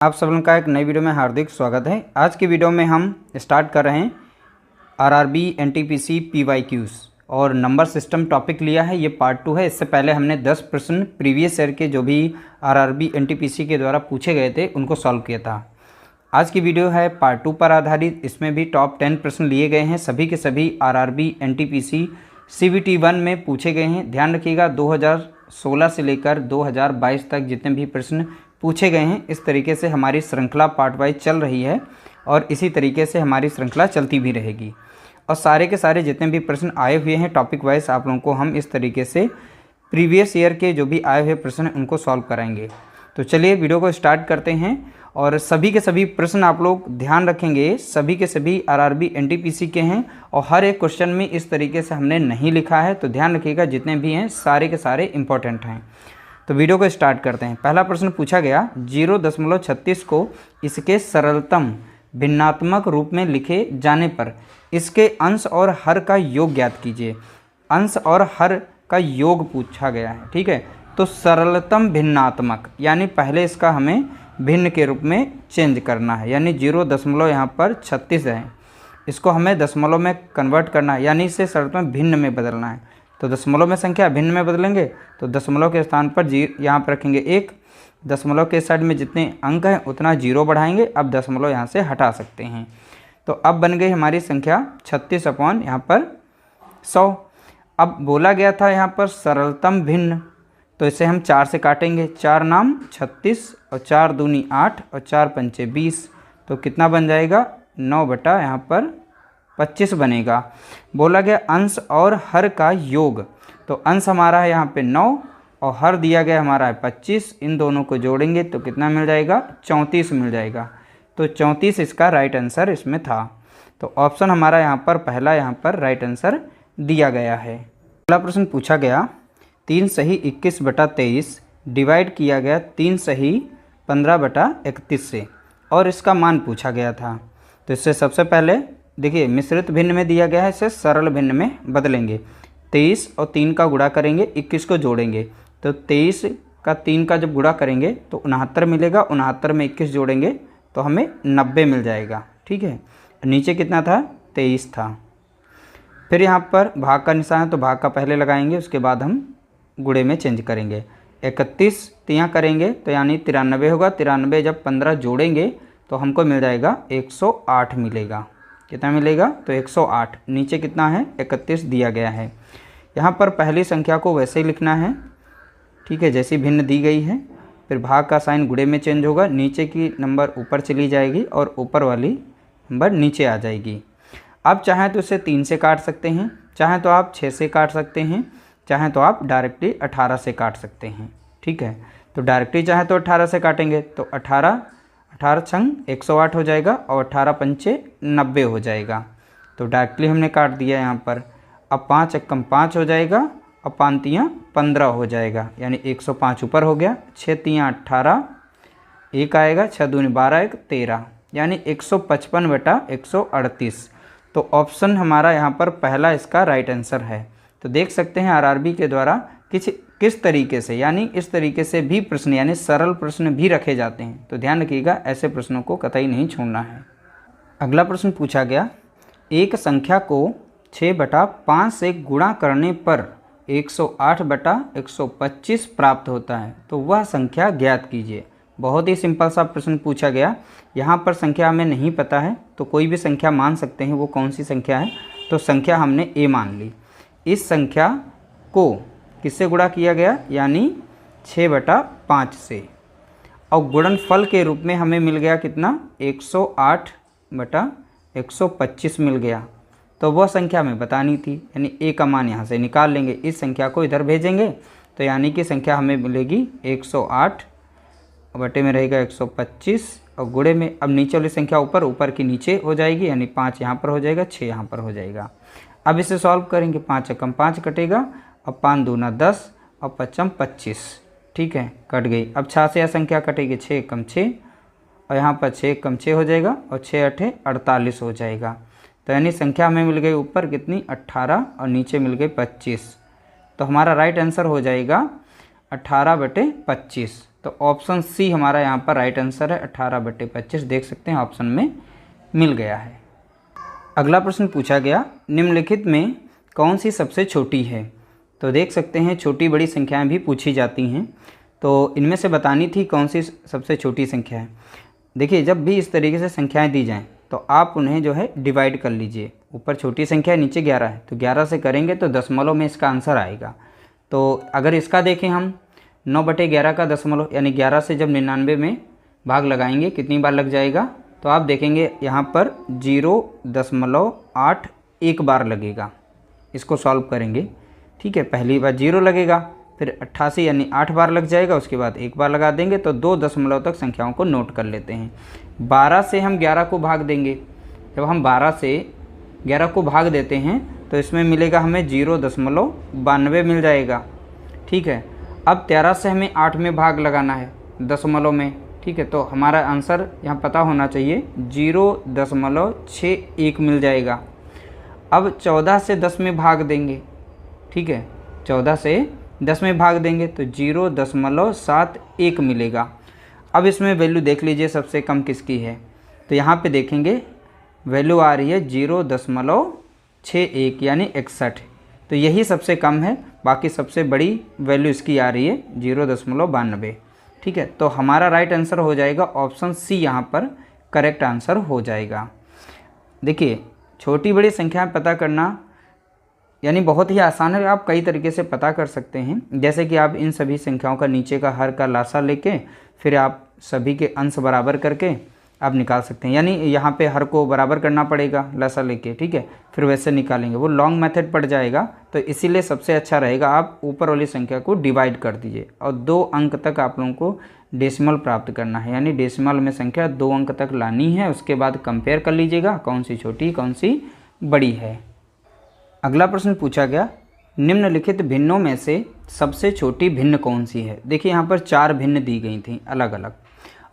आप सब लोगों का एक नई वीडियो में हार्दिक स्वागत है। आज की वीडियो में हम स्टार्ट कर रहे हैं आरआरबी एनटीपीसी पीवाईक्यूज और नंबर सिस्टम टॉपिक लिया है। ये पार्ट 2 है। इससे पहले हमने 10 प्रश्न प्रीवियस ईयर के जो भी आरआरबी एनटीपीसी के द्वारा पूछे गए थे उनको सॉल्व किया था। आज की वीडियो है पार्ट 2 पर आधारित। इसमें भी टॉप 10 प्रश्न लिए गए हैं। सभी के सभी आरआरबी एनटीपीसी CBT 1 में पूछे गए हैं। ध्यान रखिएगा 2016 से लेकर 2022 तक जितने भी प्रश्न पूछे गए हैं, इस तरीके से हमारी श्रृंखला पार्ट वाइज चल रही है और इसी तरीके से हमारी श्रृंखला चलती भी रहेगी। और सारे के सारे जितने भी प्रश्न आए हुए हैं टॉपिक वाइज आप लोगों को हम इस तरीके से प्रीवियस ईयर के जो भी आए हुए प्रश्न हैं उनको सॉल्व कराएंगे। तो चलिए वीडियो को स्टार्ट करते हैं। और सभी के सभी प्रश्न आप लोग ध्यान रखेंगे, सभी के सभी आरआरबी एनटीपीसी के हैं और हर एक क्वेश्चन में इस तरीके से हमने नहीं लिखा है, तो ध्यान रखिएगा जितने भी हैं सारे के सारे इंपॉर्टेंट हैं। तो वीडियो को स्टार्ट करते हैं। पहला प्रश्न पूछा गया 0.36 को इसके सरलतम भिन्नात्मक रूप में लिखे जाने पर इसके अंश और हर का योग ज्ञात कीजिए। अंश और हर का योग पूछा गया है, ठीक है। तो सरलतम भिन्नात्मक यानी पहले इसका हमें भिन्न के रूप में चेंज करना है, यानी 0. यहाँ पर 36 है, इसको हमें दशमलव में कन्वर्ट करना है, यानी इसे सरलतम भिन्न में बदलना है। तो दशमलव में संख्या भिन्न में बदलेंगे तो दशमलव के स्थान पर यहाँ पर रखेंगे 1, दशमलव के साइड में जितने अंक हैं उतना 0 बढ़ाएंगे। अब दशमलव यहाँ से हटा सकते हैं। तो अब बन गई हमारी संख्या 36 अपॉन यहाँ पर 100। अब बोला गया था यहाँ पर सरलतम भिन्न, तो इसे हम 4 से काटेंगे। 4 नाम 36 और 4 दूनी 8 और 4 पंचे 20, तो कितना बन जाएगा 9 बटा यहाँ पर 25 बनेगा। बोला गया अंश और हर का योग, तो अंश हमारा है यहाँ पे 9 और हर दिया गया हमारा है 25। इन दोनों को जोड़ेंगे तो कितना मिल जाएगा 34 मिल जाएगा। तो 34 इसका राइट आंसर इसमें था। तो ऑप्शन हमारा यहाँ पर पहला यहाँ पर राइट आंसर दिया गया है। अगला प्रश्न पूछा गया 3 सही 21 बटा 23 डिवाइड किया गया 3 सही 15 बटा 31 से और इसका मान पूछा गया था। तो इससे सबसे पहले देखिए मिश्रित भिन्न में दिया गया है, इसे सरल भिन्न में बदलेंगे। 23 और 3 का गुणा करेंगे, 21 को जोड़ेंगे, तो 23 का 3 का जब गुणा करेंगे तो 69 मिलेगा। 69 में 21 जोड़ेंगे तो हमें 90 मिल जाएगा, ठीक है। नीचे कितना था 23 था। फिर यहाँ पर भाग का निशान है तो भाग का पहले लगाएंगे, उसके बाद हम गुणे में चेंज करेंगे। 31 तियाँ करेंगे तो यानी 93 होगा। 93 जब 15 जोड़ेंगे तो हमको मिल जाएगा 108 मिलेगा। कितना मिलेगा तो 108। नीचे कितना है 31 दिया गया है। यहाँ पर पहली संख्या को वैसे ही लिखना है, ठीक है, जैसी भिन्न दी गई है। फिर भाग का साइन गुणे में चेंज होगा, नीचे की नंबर ऊपर चली जाएगी और ऊपर वाली नंबर नीचे आ जाएगी। अब चाहें तो इसे 3 से काट सकते हैं, चाहें तो आप 6 से काट सकते हैं, चाहें तो आप डायरेक्टली 18 से काट सकते हैं, ठीक है। तो डायरेक्टली चाहें तो 18 से काटेंगे तो 18 छंग 108 हो जाएगा और 18 पंचे 90 हो जाएगा। तो डायरेक्टली हमने काट दिया यहाँ पर। अब 5 एकम 5 हो जाएगा और 5 तियाँ 15 हो जाएगा, यानी 105 ऊपर हो गया। 6 तियाँ 18, 1 आएगा, 6 दूनी 12, 1 13, यानी 155 बटा 138। तो ऑप्शन हमारा यहाँ पर पहला इसका राइट आंसर है। तो देख सकते हैं आरआरबी के द्वारा किस तरीके से, यानी इस तरीके से भी प्रश्न यानी सरल प्रश्न भी रखे जाते हैं। तो ध्यान रखिएगा ऐसे प्रश्नों को कतई नहीं छोड़ना है। अगला प्रश्न पूछा गया एक संख्या को 6 बटा 5 से गुणा करने पर 108 बटा 125 प्राप्त होता है, तो वह संख्या ज्ञात कीजिए। बहुत ही सिंपल सा प्रश्न पूछा गया। यहाँ पर संख्या हमें नहीं पता है तो कोई भी संख्या मान सकते हैं। वो कौन सी संख्या है, तो संख्या हमने A मान ली। इस संख्या को किससे गुणा किया गया, यानी 6 बटा 5 से, और गुणनफल के रूप में हमें मिल गया कितना 108 बटा 125 मिल गया। तो वह संख्या हमें बतानी थी, यानी A का मान यहाँ से निकाल लेंगे, इस संख्या को इधर भेजेंगे तो यानी कि संख्या हमें मिलेगी 108 बटे में रहेगा 125 और गुणे में अब नीचे वाली संख्या ऊपर की नीचे हो जाएगी, यानी 5 यहाँ पर हो जाएगा, 6 यहाँ पर हो जाएगा। अब इसे सॉल्व करेंगे। 5 एकम 5 कटेगा और 5 दूना 10 और 5 25, ठीक है, कट गई। अब 6 से यह संख्या कटेगी, 6 एकम 6 और यहाँ पर 6 एकम 6 हो जाएगा और 6 अठे 48 हो जाएगा। तो यानी संख्या हमें मिल गई ऊपर कितनी 18 और नीचे मिल गई 25। तो हमारा राइट आंसर हो जाएगा 18 बटे 25। तो ऑप्शन सी हमारा यहाँ पर राइट आंसर है, 18/25 देख सकते हैं ऑप्शन में मिल गया है। अगला प्रश्न पूछा गया, निम्नलिखित में कौन सी सबसे छोटी है। तो देख सकते हैं छोटी बड़ी संख्याएं भी पूछी जाती हैं, तो इनमें से बतानी थी कौन सी सबसे छोटी संख्या है। देखिए जब भी इस तरीके से संख्याएं दी जाएं तो आप उन्हें जो है डिवाइड कर लीजिए। ऊपर छोटी संख्या है, नीचे 11 है, तो 11 से करेंगे तो दशमलव में इसका आंसर आएगा। तो अगर इसका देखें हम 9/11 का दशमलव यानी 11 से जब 99 में भाग लगाएंगे कितनी बार लग जाएगा, तो आप देखेंगे यहाँ पर 0.81 बार लगेगा। इसको सॉल्व करेंगे, ठीक है। पहली बार 0 लगेगा, फिर 88 यानी 8 बार लग जाएगा, उसके बाद 1 बार लगा देंगे, तो 2 दशमलव तक संख्याओं को नोट कर लेते हैं। 12 से हम 11 को भाग देंगे। जब हम 12 से 11 को भाग देते हैं तो इसमें मिलेगा हमें 0.92 मिल जाएगा, ठीक है। अब 13 से हमें 8 में भाग लगाना है दशमलव में, ठीक है। तो हमारा आंसर यहाँ पता होना चाहिए 0.61 मिल जाएगा। अब 14 से 10 में भाग देंगे, ठीक है। 14 से 10 में भाग देंगे तो 0.71 मिलेगा। अब इसमें वैल्यू देख लीजिए सबसे कम किसकी है, तो यहाँ पे देखेंगे वैल्यू आ रही है 0.61 यानी 61, तो यही सबसे कम है। बाकी सबसे बड़ी वैल्यू इसकी आ रही है 0.92, ठीक है। तो हमारा राइट आंसर हो जाएगा ऑप्शन सी, यहाँ पर करेक्ट आंसर हो जाएगा। देखिए छोटी बड़ी संख्याएं पता करना यानी बहुत ही आसान है, आप कई तरीके से पता कर सकते हैं। जैसे कि आप इन सभी संख्याओं का नीचे का हर का लासा लेके फिर आप सभी के अंश बराबर करके आप निकाल सकते हैं। यानी यहाँ पे हर को बराबर करना पड़ेगा लासा लेके, ठीक है, फिर वैसे निकालेंगे, वो लॉन्ग मेथड पड़ जाएगा। तो इसीलिए सबसे अच्छा रहेगा आप ऊपर वाली संख्या को डिवाइड कर दीजिए और 2 अंक तक आप लोगों को डेसिमल प्राप्त करना है, यानी डेसिमल में संख्या 2 अंक तक लानी है। उसके बाद कंपेयर कर लीजिएगा कौन सी छोटी कौन सी बड़ी है। अगला प्रश्न पूछा गया, निम्नलिखित भिन्नों में से सबसे छोटी भिन्न कौन सी है। देखिए यहाँ पर 4 भिन्न दी गई थी अलग अलग।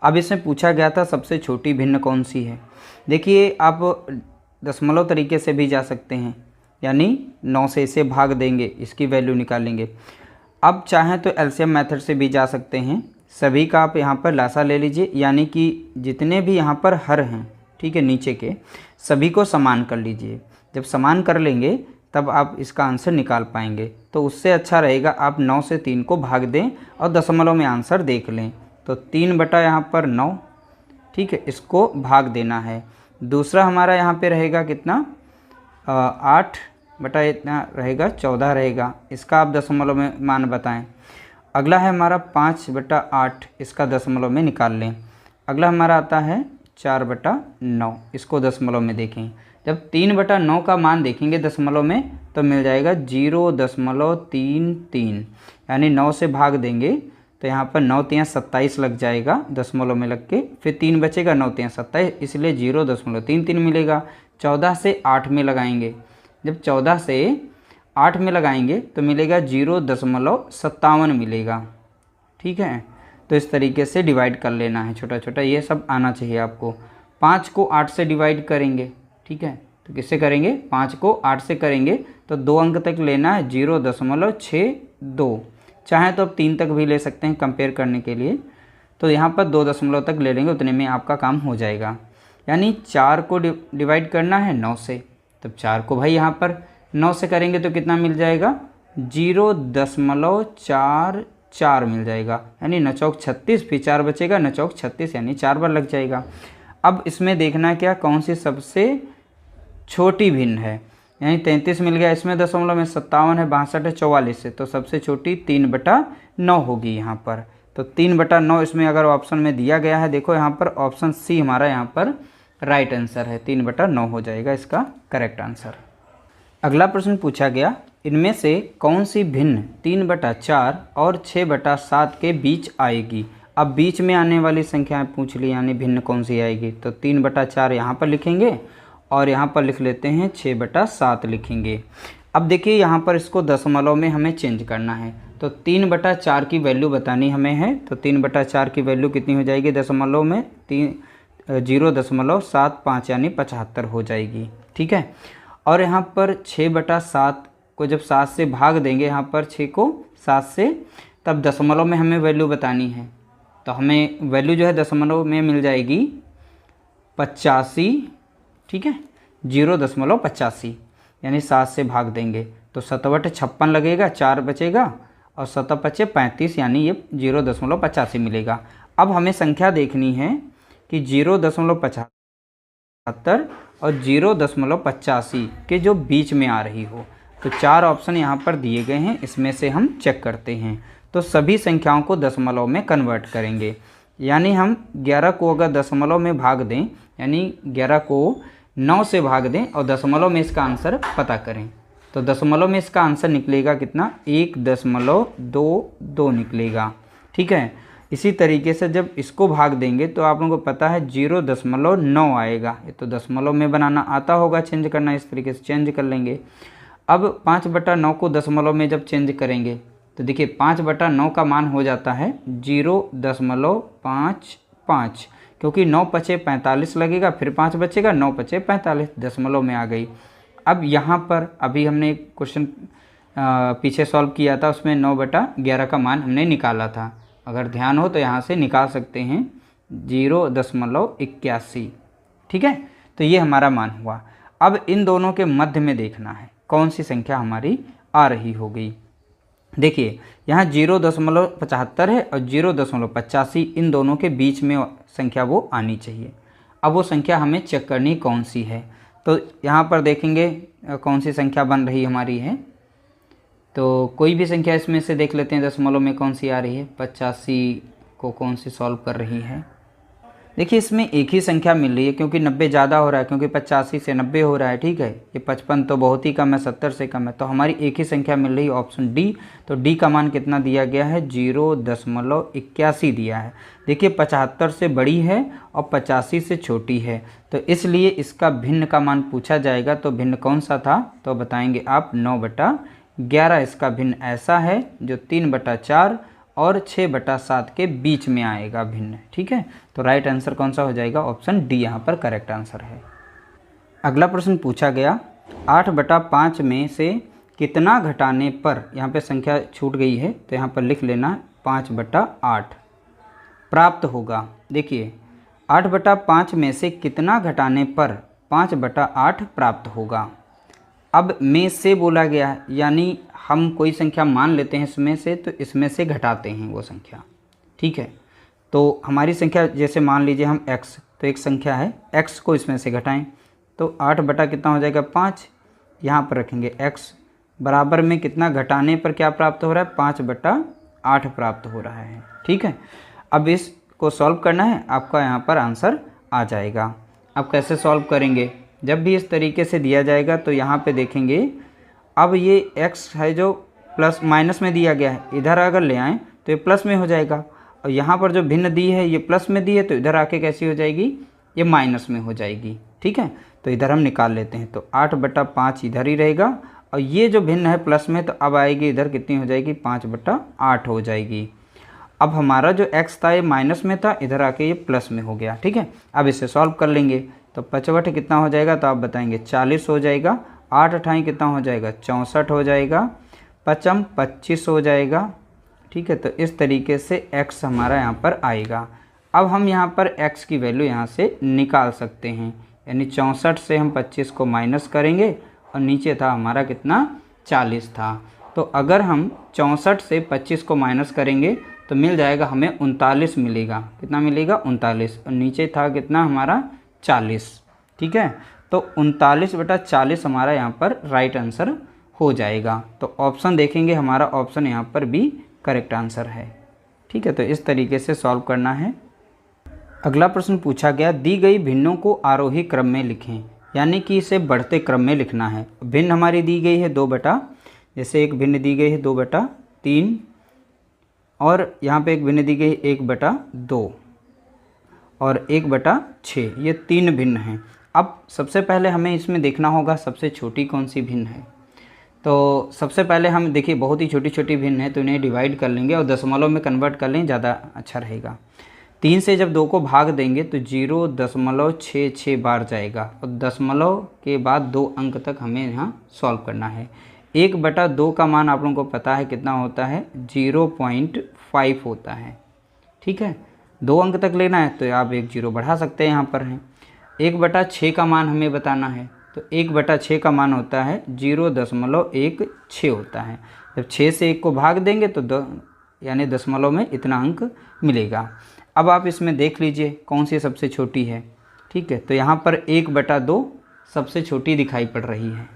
अब इसमें पूछा गया था सबसे छोटी भिन्न कौन सी है। देखिए आप दशमलव तरीके से भी जा सकते हैं, यानी 9 से इसे भाग देंगे, इसकी वैल्यू निकालेंगे। अब चाहें तो एलसीएम मेथड से भी जा सकते हैं। सभी का आप यहाँ पर लासा ले लीजिए, यानी कि जितने भी यहाँ पर हर हैं, ठीक है, नीचे के सभी को समान कर लीजिए। जब समान कर लेंगे तब आप इसका आंसर निकाल पाएंगे। तो उससे अच्छा रहेगा आप 9 से 3 को भाग दें और दशमलव में आंसर देख लें। तो 3 बटा यहाँ पर 9, ठीक है, इसको भाग देना है। दूसरा हमारा यहाँ पे रहेगा कितना, 8 बटा इतना रहेगा 14 रहेगा, इसका आप दशमलव में मान बताएं। अगला है हमारा 5/8, इसका दशमलव में निकाल लें। अगला हमारा आता है 4/9, इसको दशमलव में देखें। जब 3/9 का मान देखेंगे दशमलव में तो मिल जाएगा 0.33, यानी 9 से भाग देंगे तो यहाँ पर 9 तियाँ 27 लग जाएगा दशमलव में लग के, फिर 3 बचेगा, 9 तियाँ 27, इसलिए 0.33 मिलेगा। 14 से 8 में लगाएंगे, जब 14 से 8 में लगाएंगे तो मिलेगा 0.57 मिलेगा, ठीक है। तो इस तरीके से डिवाइड कर लेना है, छोटा छोटा ये सब आना चाहिए आपको। 5 को 8 से डिवाइड करेंगे, ठीक है, तो किससे करेंगे, 5 को 8 से करेंगे तो 2 अंक तक लेना है, 0.62। चाहें तो आप 3 तक भी ले सकते हैं कंपेयर करने के लिए। तो यहाँ पर 2 दशमलव तक ले लेंगे, उतने में आपका काम हो जाएगा। यानी 4 को डिवाइड करना है 9 से, तब 4 को भाई यहाँ पर 9 से करेंगे तो कितना मिल जाएगा, 0.44 मिल जाएगा, यानी 9 चौक 36, फिर 4 बचेगा, 9 चौक 36, यानी 4 बार लग जाएगा। अब इसमें देखना क्या, कौन सी सबसे छोटी भिन्न है, यानी 33 मिल गया, इसमें दशमलव में 57 है, 62 है, 44 है, तो सबसे छोटी 3/9 होगी यहाँ पर। तो 3/9 इसमें अगर ऑप्शन में दिया गया है, देखो यहाँ पर ऑप्शन सी हमारा यहाँ पर राइट आंसर है, 3/9 हो जाएगा इसका करेक्ट आंसर। अगला प्रश्न पूछा गया, इनमें से कौन सी भिन्न 3/4 और 6/7 के बीच आएगी। अब बीच में आने वाली संख्याएं पूछ ली, यानी भिन्न कौन सी आएगी। तो 3/4 यहाँ पर लिखेंगे और यहाँ पर लिख लेते हैं 6/7 लिखेंगे। अब देखिए यहाँ पर इसको दशमलव में हमें चेंज करना है, तो 3/4 की वैल्यू बतानी हमें है। तो 3/4 की वैल्यू कितनी हो जाएगी दशमलव में, 0.75 यानी 75 हो जाएगी, ठीक है। और यहाँ पर 6/7 को जब 7 से भाग देंगे, यहाँ पर 6 को 7 से, तब दशमलव में हमें वैल्यू बतानी है। तो हमें वैल्यू जो है दशमलव में मिल जाएगी 85, ठीक है, 0.85, यानी 7 से भाग देंगे तो 7/56 लगेगा, 4 बचेगा और 7×5 = 35, यानी ये 0.85 मिलेगा। अब हमें संख्या देखनी है कि 0.75 और 0.85 के जो बीच में आ रही हो। तो 4 ऑप्शन यहाँ पर दिए गए हैं, इसमें से हम चेक करते हैं। तो सभी संख्याओं को दशमलव में कन्वर्ट करेंगे, यानी हम 11 को अगर दशमलव में भाग दें, यानी 11 को 9 से भाग दें और दशमलव में इसका आंसर पता करें, तो दशमलव में इसका आंसर निकलेगा कितना, 1.22 निकलेगा, ठीक है। इसी तरीके से जब इसको भाग देंगे तो आप लोगों को पता है 0.9 आएगा। ये तो दशमलव में बनाना आता होगा, चेंज करना इस तरीके से चेंज कर लेंगे। अब 5/9 को दशमलव में जब चेंज करेंगे तो देखिए 5/9 का मान हो जाता है 0.55, क्योंकि 9×5 = 45 लगेगा, फिर 5 बचेगा, 9×5 = 45, दशमलव में आ गई। अब यहाँ पर अभी हमने एक क्वेश्चन पीछे सॉल्व किया था, उसमें 9/11 का मान हमने निकाला था, अगर ध्यान हो तो यहाँ से निकाल सकते हैं 0.81, ठीक है। तो ये हमारा मान हुआ। अब इन दोनों के मध्य में देखना है कौन सी संख्या हमारी आ रही होगी। देखिए यहाँ 0.75 है और 0.85, इन दोनों के बीच में संख्या वो आनी चाहिए। अब वो संख्या हमें चेक करनी कौन सी है, तो यहाँ पर देखेंगे कौन सी संख्या बन रही हमारी है। तो कोई भी संख्या इसमें से देख लेते हैं दशमलव में कौन सी आ रही है, 85 को कौन सी सॉल्व कर रही है। देखिए इसमें एक ही संख्या मिल रही है, क्योंकि 90 ज़्यादा हो रहा है, क्योंकि 85 से 90 हो रहा है, ठीक है। ये 55 तो बहुत ही कम है, 70 से कम है, तो हमारी एक ही संख्या मिल रही है, ऑप्शन डी। तो डी का मान कितना दिया गया है, 0.81 दिया है। देखिए 75 से बड़ी है और 85 से छोटी है, तो इसलिए इसका भिन्न का मान पूछा जाएगा। तो भिन्न कौन सा था, तो बताएंगे आप 9/11। इसका भिन्न ऐसा है जो 3/4 और 6/7 के बीच में आएगा भिन्न, ठीक है। तो राइट आंसर कौन सा हो जाएगा, ऑप्शन डी यहाँ पर करेक्ट आंसर है। अगला प्रश्न पूछा गया, 8/5 में से कितना घटाने पर, यहाँ पे संख्या छूट गई है तो यहाँ पर लिख लेना 5/8 प्राप्त होगा। देखिए 8/5 में से कितना घटाने पर 5/8 प्राप्त होगा। अब में से बोला गया है, यानी हम कोई संख्या मान लेते हैं इसमें से, तो इसमें से घटाते हैं वो संख्या, ठीक है। तो हमारी संख्या जैसे मान लीजिए हम x, तो एक संख्या है x को इसमें से घटाएं तो 8 बटा कितना हो जाएगा 5, यहाँ पर रखेंगे x बराबर में कितना घटाने पर क्या प्राप्त हो रहा है, 5/8 प्राप्त हो रहा है, ठीक है। अब इसको सॉल्व करना है, आपका यहाँ पर आंसर आ जाएगा। अब कैसे सॉल्व करेंगे, जब भी इस तरीके से दिया जाएगा तो यहाँ पे देखेंगे, अब ये x है जो प्लस माइनस में दिया गया है, इधर अगर ले आएँ तो ये प्लस में हो जाएगा, और यहाँ पर जो भिन्न दी है ये प्लस में दी है, तो इधर आके कैसी हो जाएगी, ये माइनस में हो जाएगी, ठीक है। तो इधर हम निकाल लेते हैं, तो 8/5 इधर ही रहेगा, और ये जो भिन्न है प्लस में, तो अब आएगी इधर कितनी हो जाएगी, 5/8 हो जाएगी। अब हमारा जो x था ये माइनस में था, इधर आके ये प्लस में हो गया, ठीक है। अब इसे सॉल्व कर लेंगे, तो 5/8 कितना हो जाएगा, तो आप बताएंगे 40 हो जाएगा, 8×8 कितना हो जाएगा, 64 हो जाएगा, 5×5 = 25 हो जाएगा, ठीक है। तो इस तरीके से x हमारा यहाँ पर आएगा। अब हम यहाँ पर x की वैल्यू यहाँ से निकाल सकते हैं, यानी 64 से हम 25 को माइनस करेंगे, और नीचे था हमारा कितना, 40 था। तो अगर हम 64 से 25 को माइनस करेंगे तो मिल जाएगा हमें 39 मिलेगा, कितना मिलेगा, 39, और नीचे था कितना हमारा 40, ठीक है। तो 39/40 हमारा यहाँ पर राइट आंसर हो जाएगा। तो ऑप्शन देखेंगे, हमारा ऑप्शन यहाँ पर भी करेक्ट आंसर है, ठीक है। तो इस तरीके से सॉल्व करना है। अगला प्रश्न पूछा गया, दी गई भिन्नों को आरोही क्रम में लिखें, यानी कि इसे बढ़ते क्रम में लिखना है। भिन्न हमारी दी गई है 2 बटा, जैसे एक भिन्न दी गई है 2/3, और यहाँ पे एक भिन्न दी गई है 1/2 और 1/6, ये 3 भिन्न हैं। अब सबसे पहले हमें इसमें देखना होगा सबसे छोटी कौन सी भिन्न है। तो सबसे पहले हम देखिए बहुत ही छोटी छोटी भिन्न है, तो इन्हें डिवाइड कर लेंगे और दशमलव में कन्वर्ट कर लें, ज़्यादा अच्छा रहेगा। 3 से जब 2 को भाग देंगे तो 0.66 बार जाएगा, और दशमलव के बाद 2 अंक तक हमें यहाँ सॉल्व करना है। 1/2 का मान आप लोगों को पता है कितना होता है, 0.5 होता है, ठीक है। 2 अंक तक लेना है तो आप एक जीरो बढ़ा सकते हैं, यहाँ पर है। 1/6 का मान हमें बताना है, तो 1/6 का मान होता है 0.16 होता है। जब 6 से 1 को भाग देंगे तो यानी दशमलव में इतना अंक मिलेगा। अब आप इसमें देख लीजिए कौन सी सबसे छोटी है, ठीक है। तो यहाँ पर 1/2 सबसे छोटी दिखाई पड़ रही है,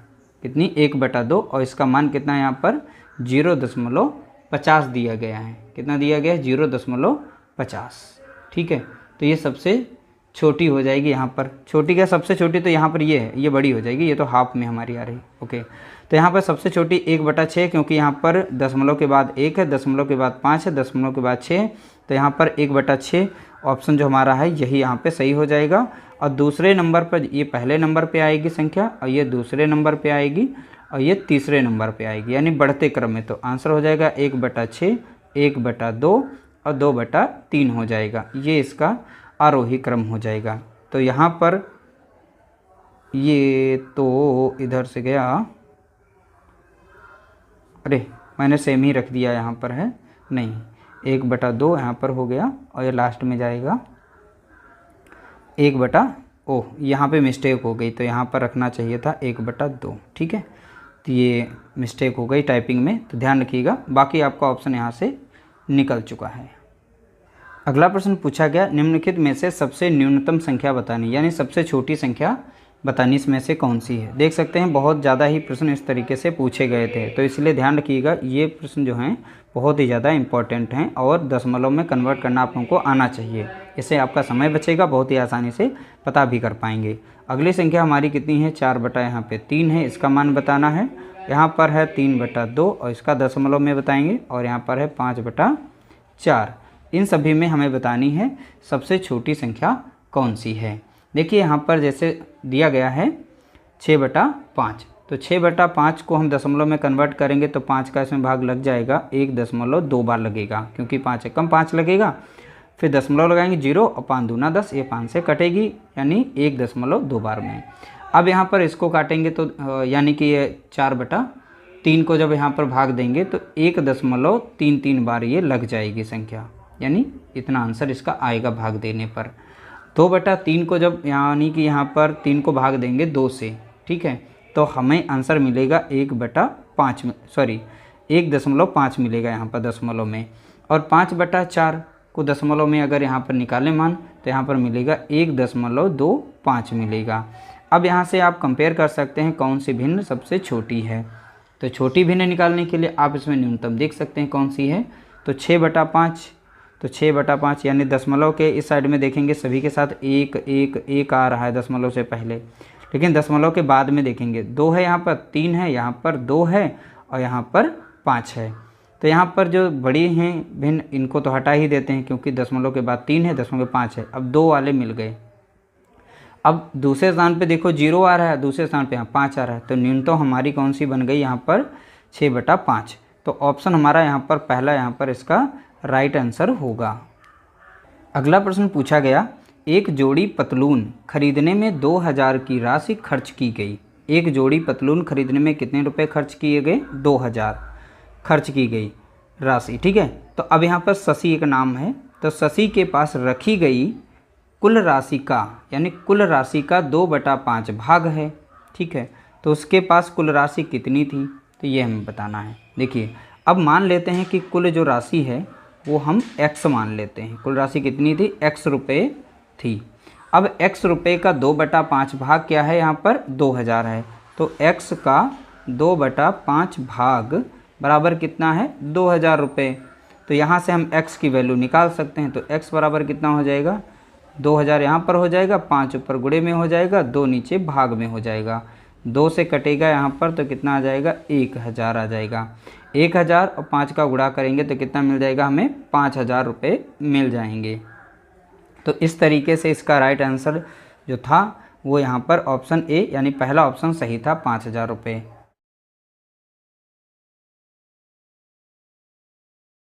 कितनी, 1/2, और इसका मान कितना है यहाँ पर 0.50 दिया गया है। कितना दिया गया है, 0.50, ठीक है। तो ये सबसे छोटी हो जाएगी यहाँ पर। छोटी क्या, सबसे छोटी तो यहाँ पर ये है, ये बड़ी हो जाएगी, ये तो हाफ में हमारी आ रही, ओके। तो यहाँ पर सबसे छोटी 1/6, क्योंकि यहाँ पर दशमलव के बाद 1 है, दशमलव के बाद 5 है, दशमलव के बाद 6 है, तो यहाँ पर 1/6 ऑप्शन जो हमारा है यही यहाँ पे सही हो जाएगा। और दूसरे नंबर पर ये पहले नंबर पे आएगी संख्या, और ये दूसरे नंबर पे आएगी, और ये तीसरे नंबर पे आएगी, यानी बढ़ते क्रम में। तो आंसर हो जाएगा 1/6, 1/2 और 2/3 हो जाएगा। ये इसका आरोही क्रम हो जाएगा। तो यहाँ पर ये तो इधर से गया, अरे मैंने सेम ही रख दिया, यहाँ पर है नहीं, 1/2 यहाँ पर हो गया, और ये लास्ट में जाएगा यहाँ पे मिस्टेक हो गई, तो यहाँ पर रखना चाहिए था 1/2, ठीक है। तो ये मिस्टेक हो गई टाइपिंग में, तो ध्यान रखिएगा। बाकी आपका ऑप्शन यहाँ से निकल चुका है। अगला प्रश्न पूछा गया, निम्नलिखित में से सबसे न्यूनतम संख्या बतानी, यानी सबसे छोटी संख्या बतानी इसमें से कौन सी है। देख सकते हैं बहुत ज़्यादा ही प्रश्न इस तरीके से पूछे गए थे, तो इसलिए ध्यान रखिएगा, ये प्रश्न जो हैं बहुत ही ज़्यादा इंपॉर्टेंट हैं, और दशमलव में कन्वर्ट करना आप लोगों को आना चाहिए। इससे आपका समय बचेगा, बहुत ही आसानी से पता भी कर पाएंगे। अगली संख्या हमारी कितनी है, 4 यहाँ पे 3 है, इसका मान बताना है। यहाँ पर है 3/2 और इसका दशमलव में बताएंगे, और यहाँ पर है 5/4। इन सभी में हमें बतानी है सबसे छोटी संख्या कौन सी है। देखिए यहाँ पर जैसे दिया गया है 6/5, तो 6/5 को हम दशमलव में कन्वर्ट करेंगे तो 5 का इसमें भाग लग जाएगा, 1.2 बार लगेगा, क्योंकि 5 एकम 5 लगेगा। फिर दशमलव लगाएंगे 0 और 5 दूना 10, ये 5 से कटेगी, यानी 1.2 बार में। अब यहाँ पर इसको काटेंगे तो यानी कि ये 4/3 को जब यहाँ पर भाग देंगे तो 1.33 बार ये लग जाएगी संख्या, यानी इतना आंसर इसका आएगा भाग देने पर। 2/3 को जब यानी कि यहाँ पर 3 को भाग देंगे 2 से, ठीक है, तो हमें आंसर मिलेगा 1.5 मिलेगा यहाँ पर दशमलव में। और 5/4 को दशमलव में अगर यहाँ पर निकालें मान, तो यहाँ पर मिलेगा 1.25 मिलेगा। अब यहाँ से आप कंपेयर कर सकते हैं कौन सी भिन्न सबसे छोटी है। तो छोटी भिन्न निकालने के लिए आप इसमें न्यूनतम देख सकते हैं कौन सी है, तो 6/5, तो 6/5 यानी दशमलव के इस साइड में देखेंगे सभी के साथ 1 आ रहा है दशमलव से पहले, लेकिन दशमलव के बाद में देखेंगे 2 है, यहाँ पर 3 है, यहाँ पर 2 है, और यहाँ पर 5 है। तो यहाँ पर जो बड़ी हैं भिन्न, इनको तो हटा ही देते हैं, क्योंकि दशमलव के बाद 3 है, दशमलव के 5 है। अब 2 वाले मिल गए। अब दूसरे स्थान पे देखो 0 आ रहा है, दूसरे स्थान पे यहाँ 5 आ रहा है, तो न्यूनतम हमारी कौन सी बन गई यहाँ पर 6/5। तो ऑप्शन हमारा यहाँ पर पहला यहाँ पर इसका राइट आंसर होगा। अगला प्रश्न पूछा गया, एक जोड़ी पतलून खरीदने में 2000 की राशि खर्च की गई। एक जोड़ी पतलून खरीदने में कितने रुपए खर्च किए गए, 2000 खर्च की गई राशि, ठीक है। तो अब यहाँ पर शशि एक नाम है, तो शशि के पास रखी गई कुल राशि का, यानी कुल राशि का 2/5 भाग है, ठीक है। तो उसके पास कुल राशि कितनी थी, तो ये हमें बताना है। देखिए अब मान लेते हैं कि कुल जो राशि है वो हम x मान लेते हैं। कुल राशि कितनी थी, x रुपये थी। अब x रुपये का 2/5 भाग क्या है, यहाँ पर 2000 है, तो x का 2/5 भाग बराबर कितना है, 2000 रुपये। तो यहाँ से हम x की वैल्यू निकाल सकते हैं। तो x बराबर कितना हो जाएगा, 2000 यहाँ पर हो जाएगा, 5 ऊपर गुणे में हो जाएगा, 2 नीचे भाग में हो जाएगा, 2 से कटेगा यहाँ पर, तो कितना आ जाएगा, 1000 आ जाएगा। 1000 और 5 का गुणा करेंगे तो कितना मिल जाएगा, हमें 5000 रुपये मिल जाएंगे। तो इस तरीके से इसका राइट आंसर जो था वो यहाँ पर ऑप्शन ए यानी पहला ऑप्शन सही था, 5000 रुपये।